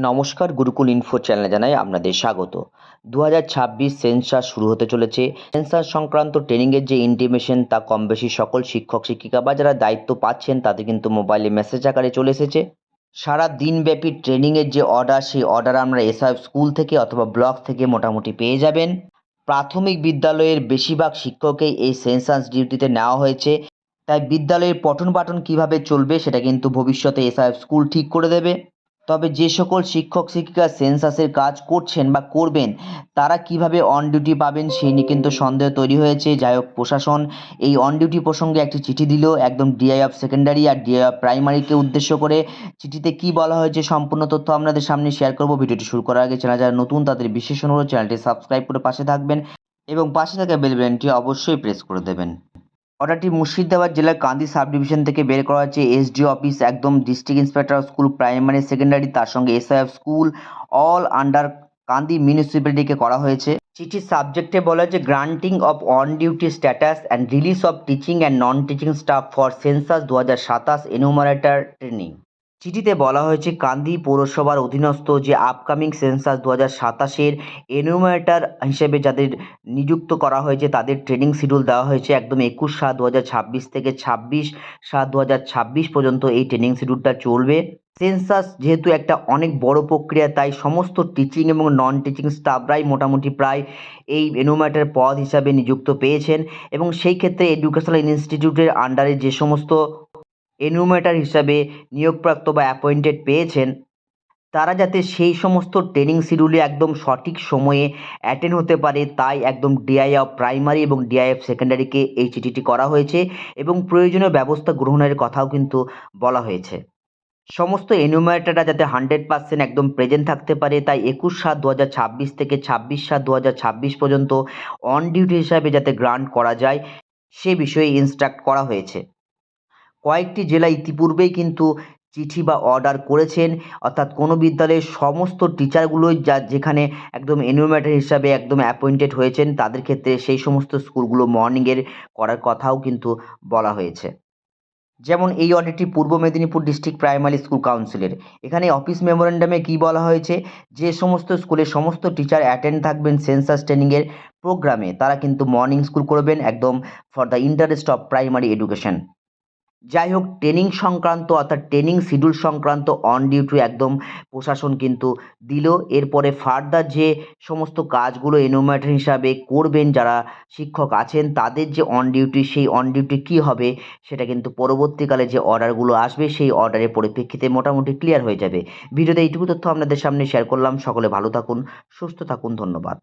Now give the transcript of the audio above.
নমস্কার, গুরুকুল ইনফো চ্যানেলে জানাই আপনাদের স্বাগত। 2026 সেন্সাস শুরু হতে চলেছে। সেন্সাস সংক্রান্ত ট্রেনিংয়ের যে ইন্টিমেশন তা কম বেশি সকল শিক্ষক শিক্ষিকা বা যারা দায়িত্ব পাচ্ছেন তাদের কিন্তু মোবাইলে মেসেজ আকারে চলে এসেছে। সারা দিনব্যাপী ট্রেনিংয়ের যে অর্ডার, সেই অর্ডার আমরা এসআইএফ স্কুল থেকে অথবা ব্লক থেকে মোটামুটি পেয়ে যাবেন। প্রাথমিক বিদ্যালয়ের বেশিরভাগ শিক্ষককেই এই সেন্সাস ডিউটিতে নেওয়া হয়েছে। তাই বিদ্যালয়ের পঠন পাঠন কীভাবে চলবে সেটা কিন্তু ভবিষ্যতে এসআইএফ স্কুল ঠিক করে দেবে। তবে যে সকল শিক্ষক শিক্ষিকা সেন্সাসের কাজ করছেন বা করবেন তারা কিভাবে অন ডিউটি পাবেন সেই নিয়ে কিন্তু সন্দেহ তৈরি হয়েছে। যাই হোক, প্রশাসন এই অন ডিউটি প্রসঙ্গে একটি চিঠি দিল একদম ডিআই অফ সেকেন্ডারি আর ডিআই অফ প্রাইমারিকে উদ্দেশ্য করে। চিঠিতে কি বলা হয়েছে সম্পূর্ণ তথ্য আপনাদের সামনে শেয়ার করব। ভিডিওটি শুরু করার আগে চ্যানেল যারা নতুন তাদের বিশেষ অনুরোধ চ্যানেলটি সাবস্ক্রাইব করে পাশে থাকবেন এবং পাশে থাকা বেল বাটনটি অবশ্যই প্রেস করে দেবেন। অর্ডারটি মুর্শিদাবাদ জেলার কান্দি সাব ডিভিশন থেকে বের করা হয়েছে। এসডিও অফিস একদম district inspector of school primary secondary তার সঙ্গে এসআইএফ স্কুল অল আন্ডার কান্দি মিউনিসিপ্যালিটিকে করা হয়েছে। চিঠির সাবজেক্টে বলা হয়েছে granting of on duty status and release of teaching and non teaching staff for census 2027 enumerator training. চিঠিতে বলা হয়েছে কান্দি পৌরসভার অধীনস্থ যে আপকামিং সেন্সাস 2027-এর এনুমারেটর হিসেবে যাদের নিযুক্ত করা হয়েছে তাদের ট্রেনিং শিডিউল দেওয়া হয়েছে একদম 21/7/2026 থেকে 26/7/2026 পর্যন্ত এই ট্রেনিং শিডিউলটা চলবে। সেন্সাস যেহেতু একটা অনেক বড় প্রক্রিয়া, তাই সমস্ত টিচিং এবং নন টিচিং স্টাফরাই মোটামুটি প্রায় এই এনুমারেটর পদ হিসাবে নিযুক্ত পেয়েছেন এবং সেই ক্ষেত্রে এডুকেশনাল ইনস্টিটিউটের আন্ডারে যে সমস্ত এনুমারেটর হিসাবে নিয়োগপ্রাপ্ত বা অ্যাপয়েন্টেড পেয়েছেন তারা যাতে সেই সমস্ত ট্রেনিং শিডিউলে একদম সঠিক সময়ে অ্যাটেন্ড হতে পারে, তাই একদম ডিআই অফ প্রাইমারি এবং ডিআই অফ সেকেন্ডারিকে এই চিঠিটি করা হয়েছে এবং প্রয়োজনীয় ব্যবস্থা গ্রহণের কথাও কিন্তু বলা হয়েছে। সমস্ত এনুমারেটররা যাতে 100% একদম প্রেজেন্ট থাকতে পারে, তাই 21/7/2026 থেকে 26/7/2026 পর্যন্ত অন ডিউটি হিসাবে যাতে গ্রান্ট করা যায় সে বিষয়ে ইনস্ট্রাক্ট করা হয়েছে। কয়েকটি জেলা ইতিপূর্বেই কিন্তু চিঠি বা অর্ডার করেছেন, অর্থাৎ কোনো বিদ্যালয়ের সমস্ত টিচারগুলোই যেখানে একদম এনুমারেটর হিসাবে একদম অ্যাপয়েন্টেড হয়েছেন তাদের ক্ষেত্রে সেই সমস্ত স্কুলগুলো মর্নিংয়ের করার কথাও কিন্তু বলা হয়েছে। যেমন এই অর্ডারটি পূর্ব মেদিনীপুর ডিস্ট্রিক্ট প্রাইমারি স্কুল কাউন্সিলের। এখানে অফিস মেমোরেন্ডামে কি বলা হয়েছে, যে সমস্ত স্কুলে সমস্ত টিচার অ্যাটেন্ড থাকবেন সেন্সাস ট্রেনিংয়ের প্রোগ্রামে তারা কিন্তু মর্নিং স্কুল করবেন একদম for the interest of primary education. যাই হোক, ট্রেনিং সংক্রান্ত অর্থাৎ ট্রেনিং শিডিউল সংক্রান্ত অন ডিউটি একদম প্রশাসন কিন্তু দিল। এরপরে ফার্দার যে সমস্ত কাজগুলো এনুমারেটর হিসাবে করবেন যারা শিক্ষক আছেন তাদের যে অন ডিউটি, সেই অন ডিউটি কী হবে সেটা কিন্তু পরবর্তীকালে যে অর্ডারগুলো আসবে সেই অর্ডারের পরিপ্রেক্ষিতে মোটামুটি ক্লিয়ার হয়ে যাবে। ভিডিওতে এইটুকু তথ্য আপনাদের সামনে শেয়ার করলাম। সকলে ভালো থাকুন, সুস্থ থাকুন, ধন্যবাদ।